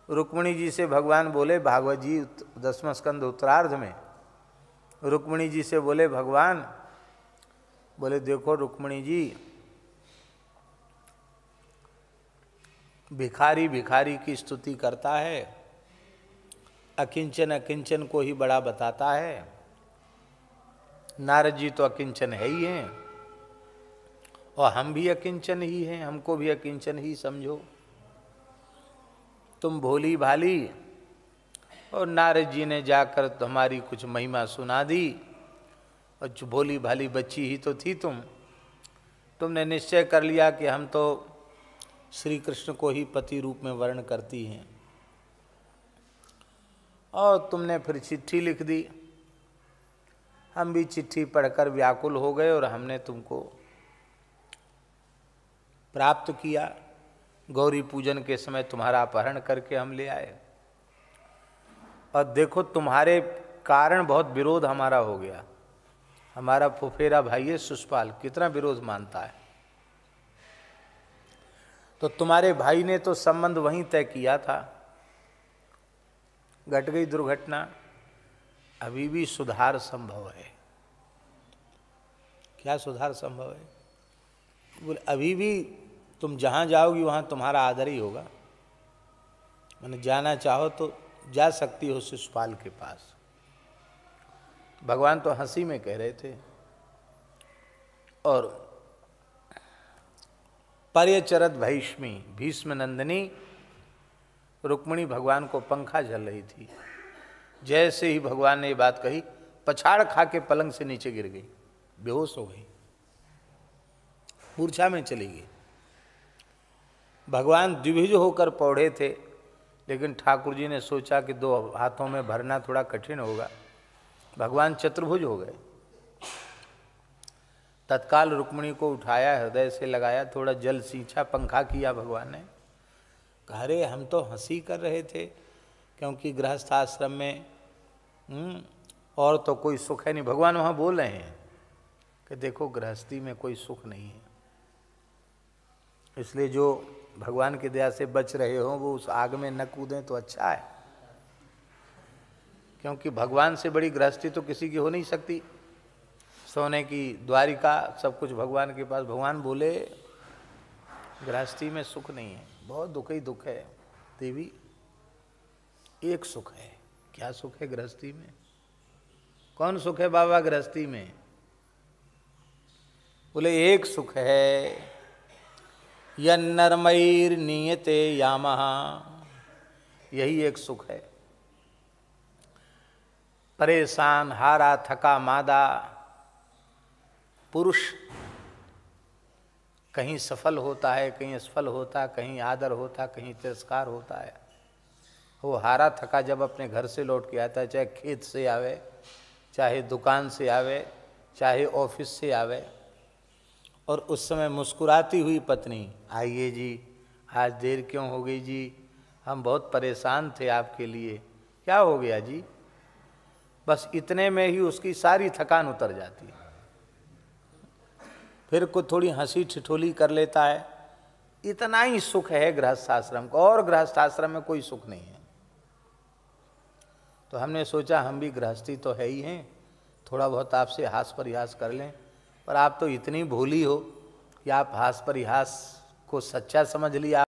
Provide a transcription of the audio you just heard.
रुक्मिणी जी से भगवान बोले, भागवत जी 10वां स्कंद उत्तरार्ध में रुक्मिणी जी से बोले भगवान, बोले देखो रुक्मिणी जी, भिखारी भिखारी की स्तुति करता है, अकिंचन अकिंचन को ही बड़ा बताता है। नारद जी तो अकिंचन है ही हैं और हम भी अकिंचन ही हैं, हमको भी अकिंचन ही समझो। तुम भोली भाली, और नारद जी ने जाकर हमारी कुछ महिमा सुना दी, और जो भोली भाली बच्ची ही तो थी तुमने निश्चय कर लिया कि हम तो श्री कृष्ण को ही पति रूप में वर्ण करती हैं, और तुमने फिर चिट्ठी लिख दी। हम भी चिट्ठी पढ़कर व्याकुल हो गए और हमने तुमको प्राप्त किया। गौरी पूजन के समय तुम्हारा अपहरण करके हम ले आए, और देखो तुम्हारे कारण बहुत विरोध हमारा हो गया। हमारा फुफेरा भाई है सुषपाल, कितना विरोध मानता है। तो तुम्हारे भाई ने तो संबंध वहीं तय किया था, घट गई दुर्घटना। अभी भी सुधार संभव है। क्या सुधार संभव है? बोले अभी भी तुम जहाँ जाओगी वहाँ तुम्हारा आदर ही होगा। मैंने जाना चाहो तो जा सकती हो शिशुपाल के पास। भगवान तो हंसी में कह रहे थे। और पर्यचरत भैष्मी, भीष्म नंदिनी रुक्मिणी भगवान को पंखा झल रही थी। जैसे ही भगवान ने ये बात कही, पछाड़ खा के पलंग से नीचे गिर गई, बेहोश हो गई, मूर्छा में चली गई। भगवान द्विभुज होकर पौड़े थे, लेकिन ठाकुर जी ने सोचा कि 2 हाथों में भरना थोड़ा कठिन होगा। भगवान चतुर्भुज हो गए। तत्काल रुक्मिणी को उठाया, हृदय से लगाया, थोड़ा जल सींचा, पंखा किया। भगवान ने कहा, अरे हम तो हंसी कर रहे थे, क्योंकि गृहस्थ आश्रम में और तो कोई सुख है नहीं। भगवान वहाँ बोल रहे हैं कि देखो गृहस्थी में कोई सुख नहीं है, इसलिए जो भगवान की दया से बच रहे हो वो उस आग में न कूदें तो अच्छा है, क्योंकि भगवान से बड़ी गृहस्थी तो किसी की हो नहीं सकती। सोने की द्वारिका, सब कुछ भगवान के पास। भगवान बोले गृहस्थी में सुख नहीं है, बहुत दुख ही दुख है देवी। एक सुख है। क्या सुख है गृहस्थी में? कौन सुख है बाबा गृहस्थी में? बोले एक सुख है, यन्नरमैर नियते यामः, यही एक सुख है। परेशान, हारा, थका मादा पुरुष कहीं सफल होता है, कहीं असफल होता है, कहीं आदर होता है, कहीं तिरस्कार होता है। वो हारा थका जब अपने घर से लौट के आता है, चाहे खेत से आवे, चाहे दुकान से आवे, चाहे ऑफिस से आवे, और उस समय मुस्कुराती हुई पत्नी, आइए जी, आज देर क्यों हो गई जी, हम बहुत परेशान थे आपके लिए। क्या हो गया जी? बस इतने में ही उसकी सारी थकान उतर जाती है। फिर कुछ थोड़ी हंसी ठिठोली कर लेता है। इतना ही सुख है गृहस्थाश्रम का, और गृहस्थाश्रम में कोई सुख नहीं है। तो हमने सोचा हम भी गृहस्थी तो है ही हैं, थोड़ा बहुत आपसे हास परिहास कर लें। पर आप तो इतनी भोली हो कि आप हास परिहास को सच्चा समझ लिया।